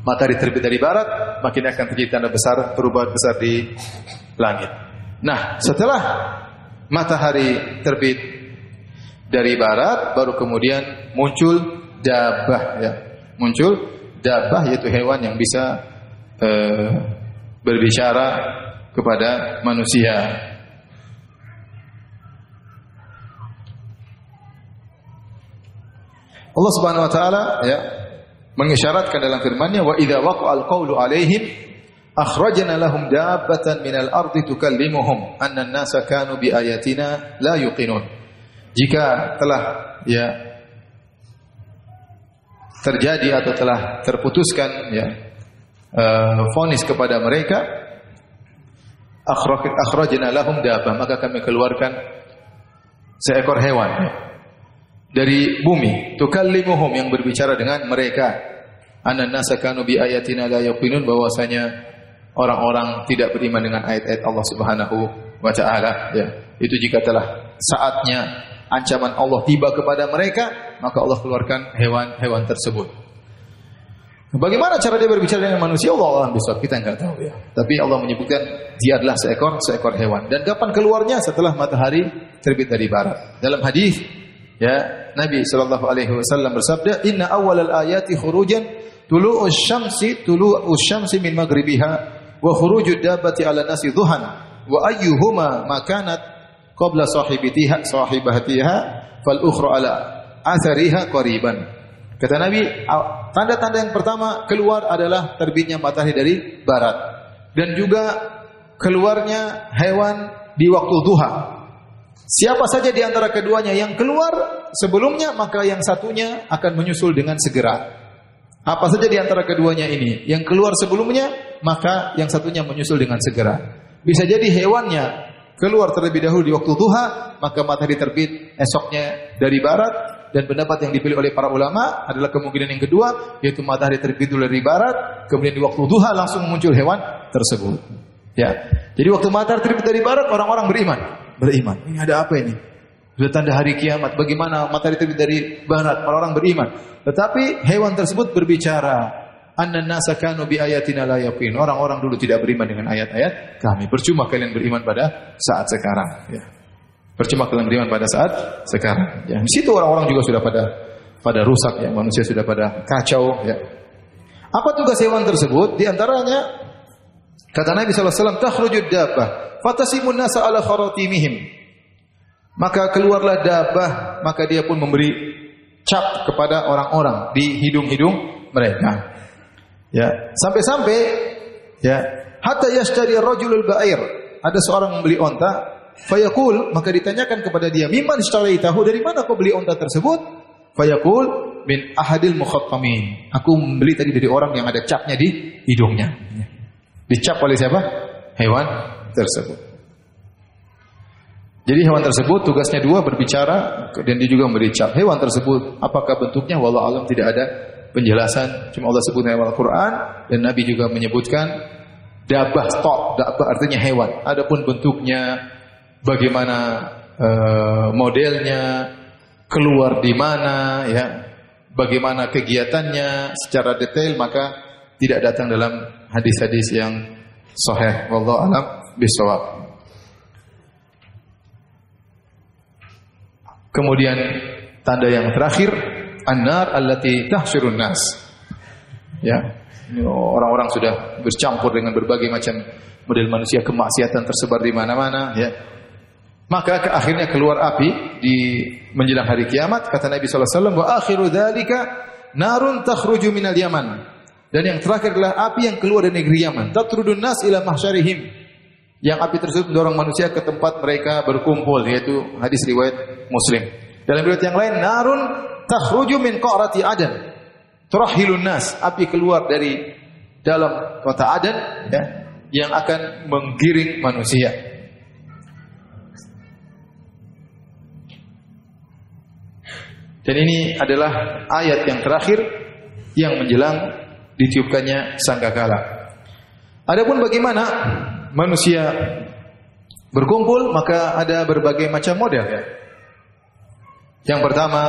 Speaker 2: matahari terbit dari barat, makin akan terjadi tanda besar, perubahan besar di langit. Nah, setelah matahari terbit dari barat, baru kemudian muncul dabah ya. Muncul dabbah yaitu hewan yang bisa berbicara kepada manusia. Allah Subhanahu wa taala ya mengisyaratkan dalam firman-Nya, wa idza waqa'al qawlu 'alaihim akhrajna lahum dabbatan minal ardi tukallimuhum anna an-nasa kanu bi ayatina la yuqinun. Jika telah ya terjadi atau telah terputuskan ya vonis kepada mereka, akhrajna lahum dabbah, maka kami keluarkan seekor hewan dari bumi, tukallimuhum, yang berbicara dengan mereka, anna an-nasa kanu bi ayatina la yuqinun, bahwasanya orang-orang tidak beriman dengan ayat-ayat Allah Subhanahu wa taala ya. Itu jika telah saatnya ancaman Allah tiba kepada mereka, maka Allah keluarkan hewan-hewan tersebut. Bagaimana cara dia berbicara dengan manusia? Allah besok kita enggak tahu ya. Tapi Allah menyebutkan dia adalah seekor hewan. Dan kapan keluarnya? Setelah matahari terbit dari barat. Dalam hadis ya, Nabi sallallahu alaihi wasallam bersabda, "Inna awwalal ayati khurujan tulu'us syamsi min maghribiha wa khurujud dabbati 'ala nasi dhuhan wa ayyuhuma makanat qabla sahibatiha fal ukhra 'ala athariha qariban." Kata Nabi, tanda-tanda yang pertama keluar adalah terbitnya matahari dari barat dan juga keluarnya hewan di waktu duha. Siapa saja di antara keduanya yang keluar sebelumnya, maka yang satunya akan menyusul dengan segera. Apa saja di antara keduanya ini yang keluar sebelumnya, maka yang satunya menyusul dengan segera. Bisa jadi hewannya keluar terlebih dahulu di waktu duha, maka matahari terbit esoknya dari barat. Dan pendapat yang dipilih oleh para ulama adalah kemungkinan yang kedua, yaitu matahari terbit dulu dari barat, kemudian di waktu duha langsung muncul hewan tersebut. Ya. Jadi waktu matahari terbit dari barat, orang-orang beriman. Ini ada apa ini? Sudah tanda hari kiamat. Bagaimana matahari terbit dari barat? Orang-orang beriman. Tetapi hewan tersebut berbicara, "Annan nasa kanu bi ayatina la yaqin." Orang-orang dulu tidak beriman dengan ayat-ayat kami. Percuma kalian beriman pada saat sekarang. Ya. Percuma kalian beriman pada saat sekarang. Ya. Di situ orang-orang juga sudah pada rusak ya, manusia sudah pada kacau ya. Apa tugas hewan tersebut? Di antaranya kata Nabi sallallahu alaihi wasallam, "Takhrujud dabbah fatasimun nasa ala kharatimihim." Maka keluarlah dabbah, maka dia pun memberi cap kepada orang-orang di hidung-hidung mereka. Ya, sampai-sampai ya, hatta yashtari ar-rajulul ba'ir. Ada seorang membeli onta, fayaqul, maka ditanyakan kepada dia, "Mimman ishtaraitahu?" Dari mana kau beli onta tersebut? Fayaqul, "Min ahadil mukhattamin." Aku membeli tadi dari orang yang ada capnya di hidungnya. Dicap oleh siapa? Hewan tersebut. Jadi hewan tersebut tugasnya dua, berbicara dan dia juga memberi cap. Hewan tersebut apakah bentuknya? Wallahu alam, tidak ada penjelasan. Cuma Allah sebutkan dalam Al-Quran dan Nabi juga menyebutkan dabbah stok. Dabbah artinya hewan. Adapun bentuknya, bagaimana modelnya, keluar di mana, ya, bagaimana kegiatannya secara detail, maka tidak datang dalam hadis-hadis yang sahih. Wallahu a'lam bishawab. Kemudian tanda yang terakhir, an-nar allati tahsyurun nas. Ya, orang-orang sudah bercampur dengan berbagai macam model manusia, kemaksiatan tersebar di mana-mana, ya. Maka akhirnya keluar api di menjelang hari kiamat. Kata Nabi sallallahu alaihi wasallam, "Wa akhiru dzalika narun takhruju minal Yaman." Dan yang terakhir adalah api yang keluar dari negeri Yaman. Tatrudun nas ila mahsyarihim. Yang api tersebut mendorong manusia ke tempat mereka berkumpul, yaitu hadis riwayat Muslim. Dalam riwayat yang lain, narun takhruju min qa'rati Adan. Turahhilun nas, api keluar dari dalam kota Adan, ya, yang akan menggiring manusia. Dan ini adalah ayat yang terakhir yang menjelang ditiupkannya sangkakala. Adapun bagaimana manusia berkumpul, maka ada berbagai macam model, ya. Yang pertama,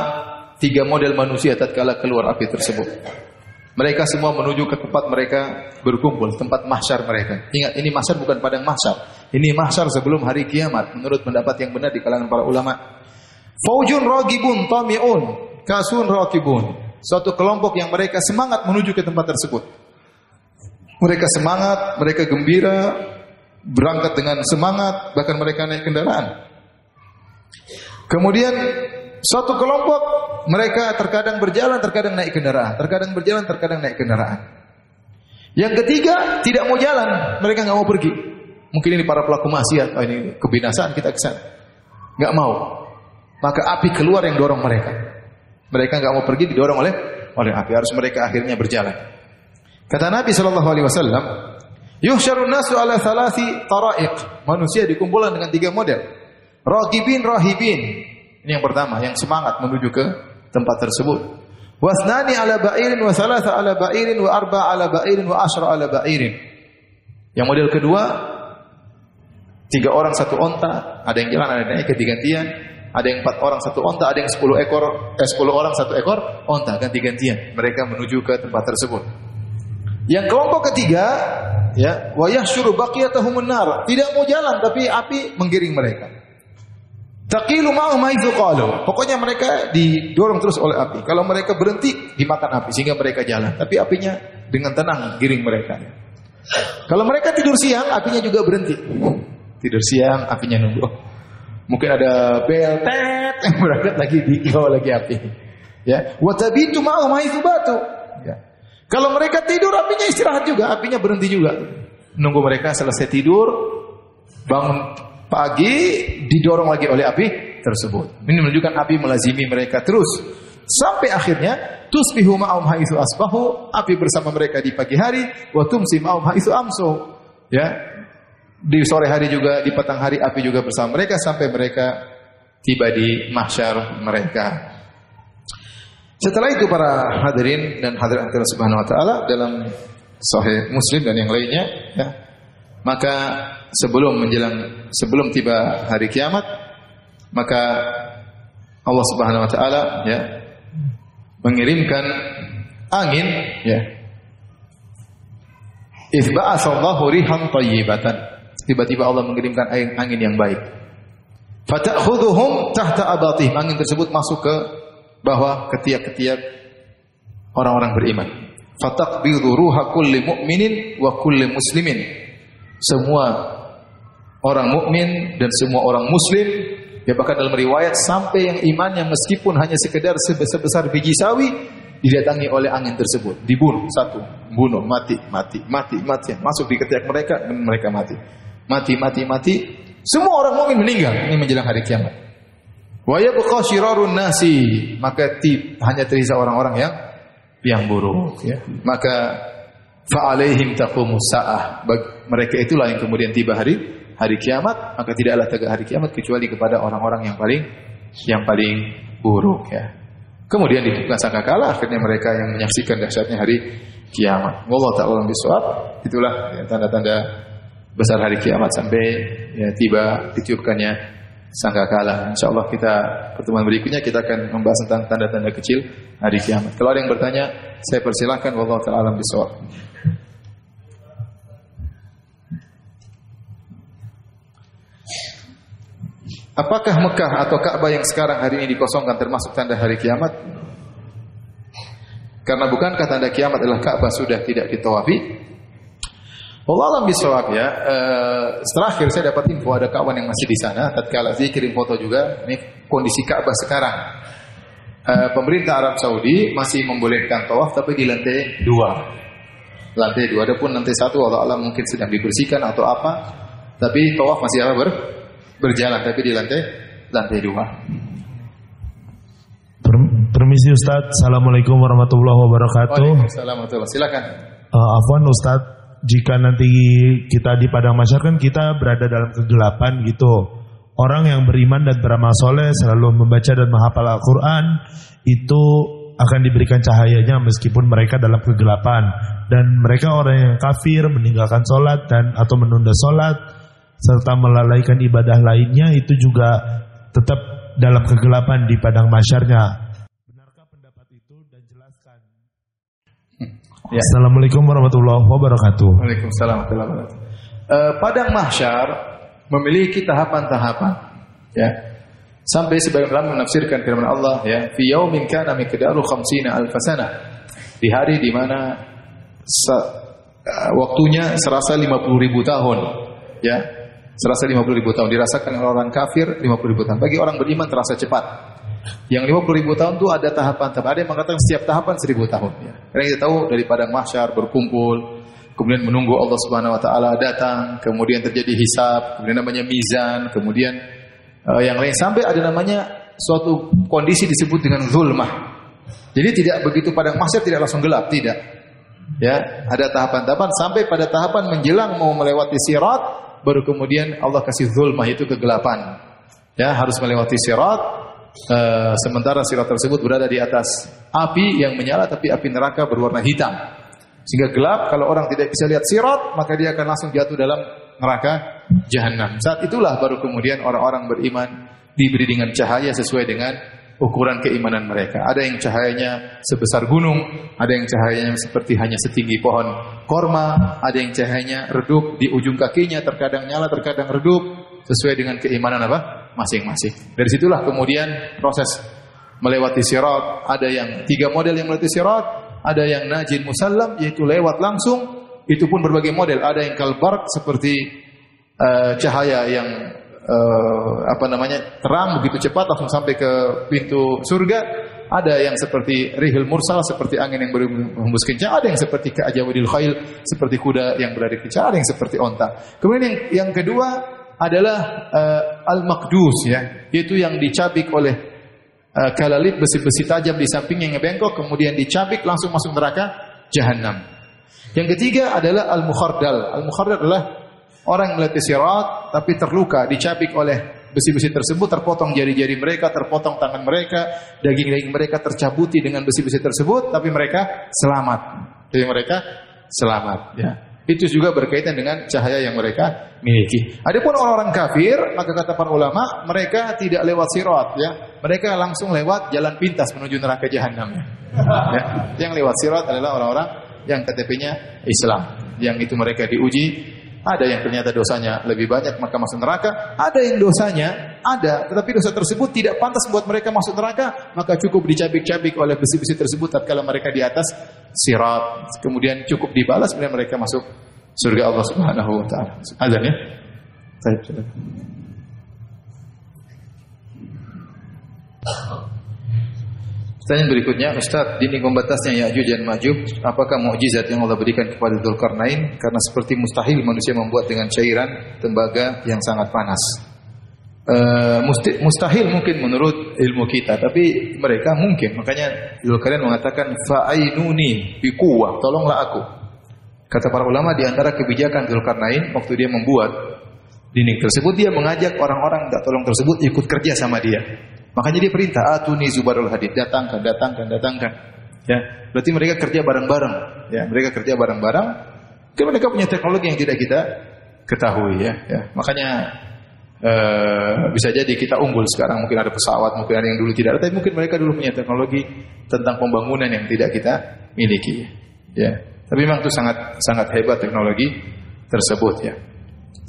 Speaker 2: 3 model manusia tatkala keluar api tersebut. Mereka semua menuju ke tempat mereka berkumpul, tempat mahsyar mereka. Ingat, ini mahsyar bukan padang mahsyar. Ini mahsyar sebelum hari kiamat menurut pendapat yang benar di kalangan para ulama. Faujun ragibun tami'un, kasun raqibun. Suatu kelompok yang mereka semangat menuju ke tempat tersebut. Mereka semangat, mereka gembira, berangkat dengan semangat, bahkan mereka naik kendaraan. Kemudian suatu kelompok mereka terkadang berjalan, terkadang naik kendaraan, terkadang berjalan, terkadang naik kendaraan. Yang ketiga tidak mau jalan, mereka nggak mau pergi. Mungkin ini para pelaku maksiat, oh ini kebinasaan kita kesana, nggak mau. Maka api keluar yang dorong mereka. Mereka nggak mau pergi, didorong oleh api. Harus mereka akhirnya berjalan. Kata Nabi SAW, yuhsyarun nasu ala thalathi tara'iq. Manusia dikumpulkan dengan 3 model. Raqibin, rahibin. Ini yang pertama, yang semangat menuju ke tempat tersebut. Wasnani ala ba'irin, wa thalatha ala ba'irin, wa arba' ala ba'irin, wa ashra ala ba'irin. Yang model kedua, 3 orang 1 onta. Ada yang jalan, ada yang naik ganti-gantian. Ada yang 4 orang 1 onta, ada yang 10 orang 1 ekor onta, ganti-gantian. Mereka menuju ke tempat tersebut. Yang kelompok ketiga, ya, wa yahsyuru baqiyatahumun nar. Tidak mau jalan tapi api menggiring mereka. Taqilu ma'hum haitsu qalu. Pokoknya mereka didorong terus oleh api. Kalau mereka berhenti, dimakan api sehingga mereka jalan. Tapi apinya dengan tenang giring mereka. Kalau mereka tidur siang, apinya juga berhenti. Tidur siang, apinya nunggu. Mungkin ada bel tet yang berangkat lagi dibawa lagi api. Ya, wa tabitu ma'hum haitsu batu. Ya. Kalau mereka tidur, apinya istirahat juga, apinya berhenti juga. Nunggu mereka selesai tidur, bangun pagi, didorong lagi oleh api tersebut. Ini menunjukkan api melazimi mereka terus. Sampai akhirnya, tusbihu ma'hum haitsu asbahu, api bersama mereka di pagi hari, wa tumsi ma'hum haitsu amsu. Ya. Di sore hari juga, di petang hari api juga bersama mereka sampai mereka tiba di mahsyar mereka. Setelah itu para hadirin dan hadirat Allah Subhanahu wa taala dalam Sahih Muslim dan yang lainnya, ya. Maka sebelum tiba hari kiamat, maka Allah Subhanahu wa taala, ya, mengirimkan angin, ya. Itsba'atsallahu rihan thayyibatan. Tiba-tiba Allah mengirimkan angin yang baik. Fata'khudhuhum tahta abatih. Angin tersebut masuk ke bawah ketiak-ketiak orang-orang beriman. Fataqbidu ruha kulli mu'minin wa kulli muslimin. Semua orang mukmin dan semua orang muslim, ya bahkan dalam riwayat sampai yang imannya meskipun hanya sekedar sebesar biji sawi didatangi oleh angin tersebut, dibunuh satu, bunuh, mati, masuk di ketiak mereka dan mereka mati. Mati. Semua orang mukmin meninggal. Ini menjelang hari kiamat. Wa yabqa syirarun nasi, maka hanya tersisa orang-orang yang buruk, ya. Maka fa alaihim taqumus saah. Mereka itulah yang kemudian tiba hari kiamat, maka tidaklah tegak hari kiamat kecuali kepada orang-orang yang paling buruk, ya. Kemudian ditiupkan sangkakala, akhirnya mereka yang menyaksikan dahsyatnya hari kiamat. Wallahu ta'ala bishawab. Itulah, ya, tanda-tanda besar hari kiamat sampai, ya, tiba ditiupkannya sangkakala. Insyaallah kita pertemuan berikutnya kita akan membahas tentang tanda-tanda kecil hari kiamat. Kalau ada yang bertanya, saya persilahkan. Wallahu ta'ala bishawab. Apakah Mekah atau Ka'bah yang sekarang hari ini dikosongkan termasuk tanda hari kiamat? Karena bukankah tanda kiamat adalah Ka'bah sudah tidak ditawafi? Allah alam bisawab, ya. Terakhir saya dapat info ada kawan yang masih di sana. Tatkala saya kirim foto juga. Ini kondisi Ka'bah sekarang. Pemerintah Arab Saudi masih membolehkan tawaf tapi di lantai 2. Lantai 2. Adapun lantai 1 Allah alam mungkin sedang dibersihkan atau apa. Tapi tawaf masih berjalan tapi di lantai 2.
Speaker 3: Permisi Ustaz. Assalamualaikum warahmatullahi wabarakatuh.
Speaker 2: Waalaikumsalam warahmatullahi wabarakatuh. Silakan.
Speaker 3: Afwan Ustaz, jika nanti kita di padang mahsyar kan kita berada dalam kegelapan gitu. Orang yang beriman dan beramal soleh selalu membaca dan menghafal Al-Quran itu akan diberikan cahayanya meskipun mereka dalam kegelapan. Dan mereka orang yang kafir meninggalkan sholat dan atau menunda sholat serta melalaikan ibadah lainnya itu juga tetap dalam kegelapan di padang mahsyarnya. Benarkah pendapat itu dan jelaskan?
Speaker 2: Ya.
Speaker 3: Assalamualaikum warahmatullahi wabarakatuh.
Speaker 2: Waalaikumsalam warahmatullahi wabarakatuh. Padang mahsyar memiliki tahapan-tahapan, ya. Sampai sebagian ulama menafsirkan firman Allah ya, fi yaumin kana miqdaru 50 alf sanah. Di hari di mana waktunya serasa 50.000 tahun. Ya. Serasa 50.000 tahun, dirasakan oleh orang kafir 50.000 tahun. Bagi orang beriman terasa cepat. Yang 50.000 tahun itu ada tahapan-tahapan. Ada yang mengatakan setiap tahapan 1.000 tahun. Ya. Karena kita tahu dari padang mahsyar berkumpul, kemudian menunggu Allah Subhanahu Wa Taala datang, kemudian terjadi hisab, kemudian namanya mizan, kemudian yang lain sampai ada namanya suatu kondisi disebut dengan zulmah. Jadi tidak begitu padang mahsyar tidak langsung gelap, tidak. Ya, ada tahapan-tahapan sampai pada tahapan menjelang mau melewati sirat, baru kemudian Allah kasih zulmah, itu kegelapan. Ya, harus melewati sirat, sementara sirat tersebut berada di atas api yang menyala, tapi api neraka berwarna hitam. Sehingga gelap, kalau orang tidak bisa lihat sirat, maka dia akan langsung jatuh dalam neraka jahanam. Saat itulah baru kemudian orang-orang beriman diberi dengan cahaya sesuai dengan ukuran keimanan mereka. Ada yang cahayanya sebesar gunung, ada yang cahayanya seperti hanya setinggi pohon korma, ada yang cahayanya redup di ujung kakinya, terkadang nyala, terkadang redup, sesuai dengan keimanan apa? Masing-masing. Dari situlah kemudian proses melewati sirat. Ada yang 3 model yang melewati sirat, ada yang najin musallam, yaitu lewat langsung. Itu pun berbagai model. Ada yang kalbark, seperti cahaya yang terang begitu cepat langsung sampai ke pintu surga. Ada yang seperti rihil mursal, seperti angin yang berhembus kencang. Ada yang seperti ka'ajawadil khail, seperti kuda yang berlari kencang. Ada yang seperti onta. Kemudian yang kedua adalah al-maqdus, ya, yaitu yang dicabik oleh kalalib, besi-besi tajam di sampingnya yang bengkok, kemudian dicabik langsung masuk neraka jahanam. Yang ketiga adalah al-mukhardal. Al-mukhardal adalah orang yang melewati sirat tapi terluka, dicabik oleh besi-besi tersebut, terpotong jari-jari mereka, terpotong tangan mereka, daging-daging mereka tercabuti dengan besi-besi tersebut, tapi mereka selamat. Jadi mereka selamat, ya. Itu juga berkaitan dengan cahaya yang mereka miliki. Adapun orang-orang kafir, maka kata para ulama, mereka tidak lewat sirat, ya. Mereka langsung lewat jalan pintas menuju neraka jahanam. Ya. Yang lewat sirat adalah orang-orang yang KTP-nya Islam. Yang itu mereka diuji. Ada yang ternyata dosanya lebih banyak maka masuk neraka. Ada yang dosanya ada, tetapi dosa tersebut tidak pantas buat mereka masuk neraka, maka cukup dicabik-cabik oleh besi-besi tersebut tatkala mereka di atas sirat. Kemudian cukup dibalas kemudian mereka masuk surga Allah Subhanahu wa taala. Azan ya. Pertanyaan berikutnya, Ustaz, dinding pembatasnya Ya'juj dan Ma'juj, apakah mukjizat yang Allah berikan kepada Dzulkarnain? Karena seperti mustahil manusia membuat dengan cairan tembaga yang sangat panas. Mustahil mungkin menurut ilmu kita, tapi mereka mungkin. Makanya Dzulkarnain mengatakan fa'ainuni biquwwah, tolonglah aku. Kata para ulama, di antara kebijakan Dzulkarnain waktu dia membuat dinding tersebut, dia mengajak orang-orang minta tolong tersebut ikut kerja sama dia. Makanya dia perintah, atuni zubarul hadid, datangkan. Ya, berarti mereka kerja bareng-bareng. Ya, mereka kerja bareng-bareng. Karena mereka punya teknologi yang tidak kita ketahui. Ya. Makanya bisa jadi kita unggul sekarang. Mungkin ada pesawat, mungkin ada yang dulu tidak ada. Tapi mungkin mereka dulu punya teknologi tentang pembangunan yang tidak kita miliki. Ya, tapi memang itu sangat hebat teknologi tersebut. Ya.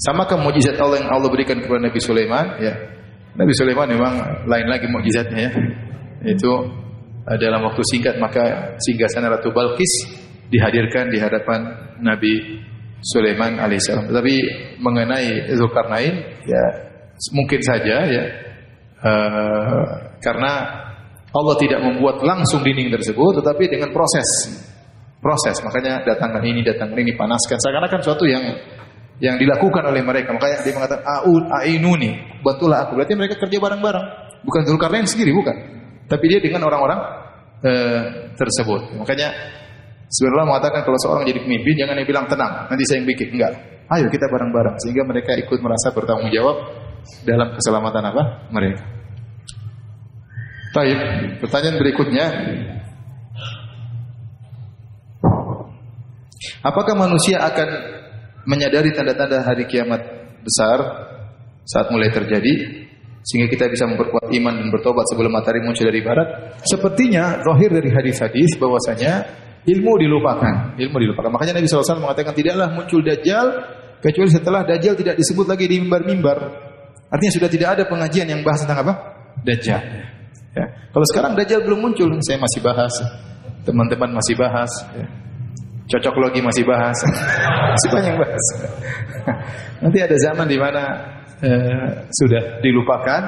Speaker 2: Sama mukjizat Allah yang Allah berikan kepada Nabi Sulaiman. Ya. Nabi Sulaiman memang lain lagi mukjizatnya, ya. Itu dalam waktu singkat maka singgasana Ratu Balqis dihadirkan di hadapan Nabi Sulaiman alaihissalam. Tetapi mengenai Dzulkarnain, ya mungkin saja, ya, karena Allah tidak membuat langsung dinding tersebut, tetapi dengan proses. Makanya datangkan ini, panaskan. Seakan-akan suatu yang dilakukan oleh mereka. Makanya dia mengatakan a'inuni, bantulah aku. Berarti mereka kerja bareng-bareng. Bukan Dzulkarnain sendiri, bukan. Tapi dia dengan orang-orang tersebut. Makanya sebenarnya mengatakan kalau seorang jadi pemimpin jangan dia bilang tenang, nanti saya yang bikin. Enggak. Ayo kita bareng-bareng sehingga mereka ikut merasa bertanggung jawab dalam keselamatan apa? Mereka. Baik, pertanyaan berikutnya. Apakah manusia akan menyadari tanda-tanda hari kiamat besar saat mulai terjadi sehingga kita bisa memperkuat iman dan bertobat sebelum matahari muncul dari barat? Sepertinya zahir dari hadis-hadis bahwasanya ilmu dilupakan. Makanya Nabi SAW mengatakan tidaklah muncul Dajjal kecuali setelah Dajjal tidak disebut lagi di mimbar-mimbar. Artinya sudah tidak ada pengajian yang bahas tentang apa? Dajjal. Ya. Kalau sekarang Dajjal belum muncul, saya masih bahas, teman-teman masih bahas, ya. Cocok logi masih bahas, masih banyak bahas. Nanti ada zaman di mana sudah dilupakan,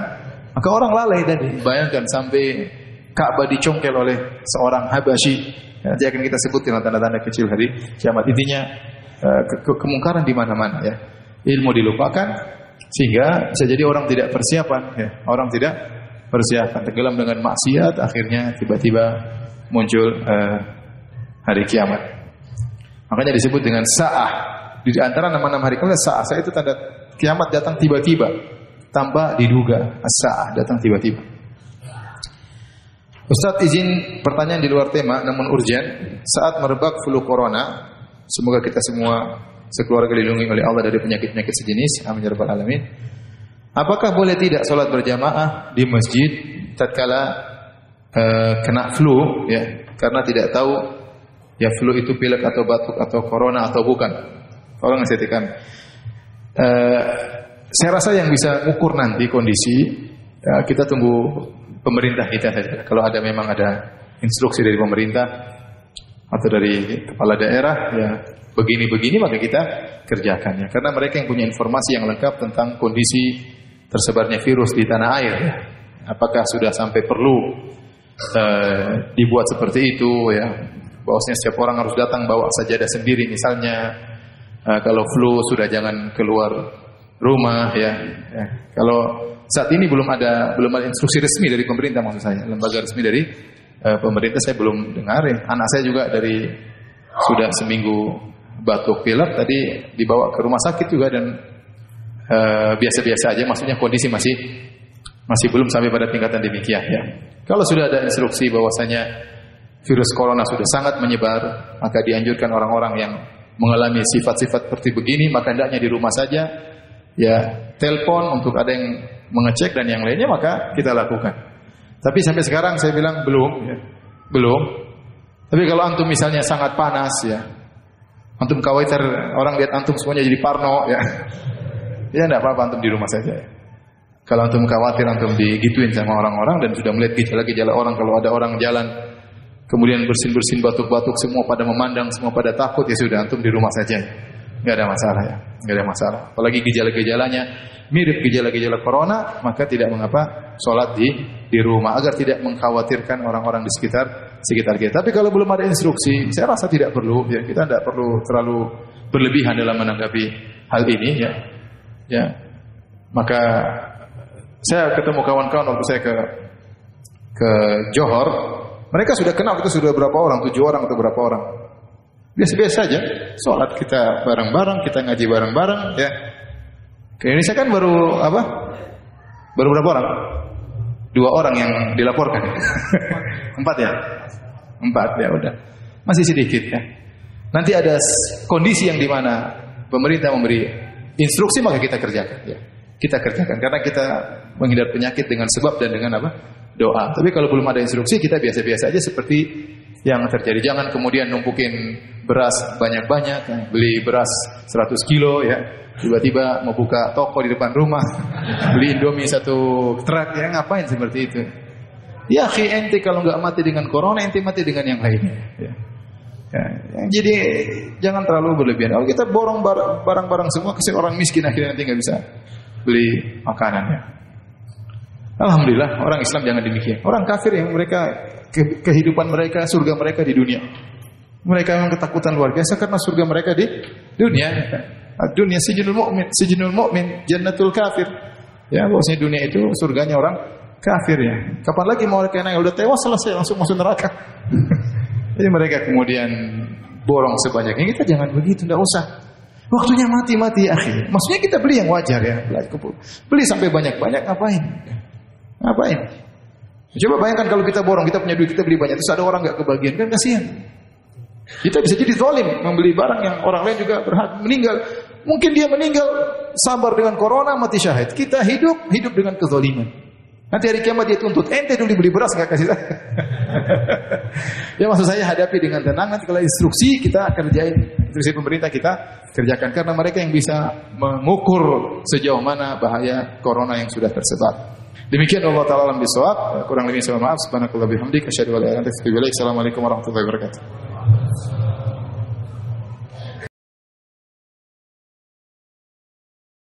Speaker 2: maka orang lalai tadi. Bayangkan sampai Ka'bah dicongkel oleh seorang Habasyi. Nanti akan kita sebutkan tanda-tanda kecil hari kiamat. Intinya kemungkaran di mana-mana ya. Ilmu dilupakan sehingga bisa jadi orang tidak persiapan ya. Orang tidak persiapan, tenggelam dengan maksiat, akhirnya tiba-tiba muncul hari kiamat. Makanya disebut dengan sa'ah. Di antara nama-nama hari kiamat sa'ah. Sa'ah itu tanda kiamat datang tiba-tiba, tanpa diduga. As-sa'ah datang tiba-tiba. Ustaz, izin pertanyaan di luar tema namun urgen. Saat merebak flu corona, semoga kita semua sekeluarga dilindungi oleh Allah dari penyakit-penyakit sejenis. Amin ya rabbal alamin. Apakah boleh tidak sholat berjamaah di masjid tatkala kena flu ya? Karena tidak tahu ya flu itu pilek atau batuk atau corona atau bukan. Orang ngasihkan. Saya rasa yang bisa ukur nanti kondisi kita tunggu pemerintah kita saja. Kalau ada memang ada instruksi dari pemerintah atau dari kepala daerah ya begini-begini maka kita kerjakan ya. Karena mereka yang punya informasi yang lengkap tentang kondisi tersebarnya virus di tanah air ya. Apakah sudah sampai perlu dibuat seperti itu ya. Bahwasanya setiap orang harus datang bawa sajadah sendiri misalnya. Kalau flu sudah jangan keluar rumah ya. Kalau saat ini belum ada instruksi resmi dari pemerintah maksud saya. Lembaga resmi dari pemerintah saya belum dengar ya. Anak saya juga dari sudah seminggu batuk pilek tadi dibawa ke rumah sakit juga dan biasa-biasa aja, maksudnya kondisi masih belum sampai pada tingkatan demikian ya. Kalau sudah ada instruksi bahwasanya virus corona sudah sangat menyebar, maka dianjurkan orang-orang yang mengalami sifat-sifat seperti begini maka hendaknya di rumah saja ya, telepon untuk ada yang mengecek dan yang lainnya maka kita lakukan. Tapi sampai sekarang saya bilang belum ya. Belum. Tapi kalau antum misalnya sangat panas ya, antum khawatir orang lihat antum semuanya jadi parno ya. Ya enggak apa-apa antum di rumah saja ya. Kalau antum khawatir antum digituin sama orang-orang dan sudah melihat gejala-gejala orang, kalau ada orang jalan kemudian bersin-bersin batuk-batuk semua pada memandang, semua pada takut ya sudah antum di rumah saja. Enggak ada masalah ya. Enggak ada masalah. Apalagi gejala-gejalanya mirip gejala-gejala corona, maka tidak mengapa salat di rumah agar tidak mengkhawatirkan orang-orang di sekitar kita. Tapi kalau belum ada instruksi, saya rasa tidak perlu ya. Kita tidak perlu terlalu berlebihan dalam menanggapi hal ini ya. Ya. Maka saya ketemu kawan-kawan waktu saya ke Johor, mereka sudah kenal kita sudah berapa orang, 7 orang atau berapa orang. Biasa-biasa saja, sholat kita bareng-bareng, kita ngaji bareng-bareng ya. Ke Indonesia kan baru apa? Baru berapa orang? 2 orang yang dilaporkan. 4 ya? 4 ya udah. Masih sedikit ya. Nanti ada kondisi yang dimana pemerintah memberi instruksi maka kita kerjakan ya. Kita kerjakan karena kita menghindar penyakit dengan sebab dan dengan apa? Doa. Tapi kalau belum ada instruksi kita biasa-biasa aja seperti yang terjadi. Jangan kemudian numpukin beras banyak-banyak, beli beras 100 kilo ya. Tiba-tiba mau buka toko di depan rumah, beli Indomie 1 truk ya, ngapain seperti itu? Ya, ente kalau nggak mati dengan corona, ente mati dengan yang lainnya. Ya. Ya, jadi jangan terlalu berlebihan. Kalau kita borong barang-barang semua ke orang miskin akhirnya nanti nggak bisa beli makanannya. Alhamdulillah orang Islam jangan demikian. Orang kafir yang mereka kehidupan mereka, surga mereka di dunia. Mereka memang ketakutan luar biasa karena surga mereka di dunia. Dunia sijinul mu'min, jannatul kafir. Ya, bahwasanya dunia itu surganya orang kafir ya. Kapan lagi mau mereka yang udah tewas selesai langsung masuk neraka. Jadi mereka kemudian borong sebanyak ini. Kita jangan begitu, enggak usah. Waktunya mati akhir. Maksudnya kita beli yang wajar ya. Beli sampai banyak-banyak ngapain? Ngapain? Coba bayangkan kalau kita borong, kita punya duit, kita beli banyak, terus ada orang enggak kebagian, kan kasihan. Kita bisa jadi zalim membeli barang yang orang lain juga berhak meninggal. Mungkin dia meninggal sabar dengan corona mati syahid. Kita hidup dengan kezaliman. Nanti hari kiamat dia tuntut, ente dulu beli beras enggak kasih saya. Ya maksud saya hadapi dengan tenang. Nanti kalau instruksi kita kerjain, instruksi pemerintah kita kerjakan karena mereka yang bisa mengukur sejauh mana bahaya corona yang sudah tersebar. Demikian Allah taala alam bisawab. Kurang lebih saya mohon maaf. Subhanakallah bihamdik asyhadu an la ilaha illa anta astaghfiruka wa atubu ilaik. Assalamualaikum warahmatullahi wabarakatuh.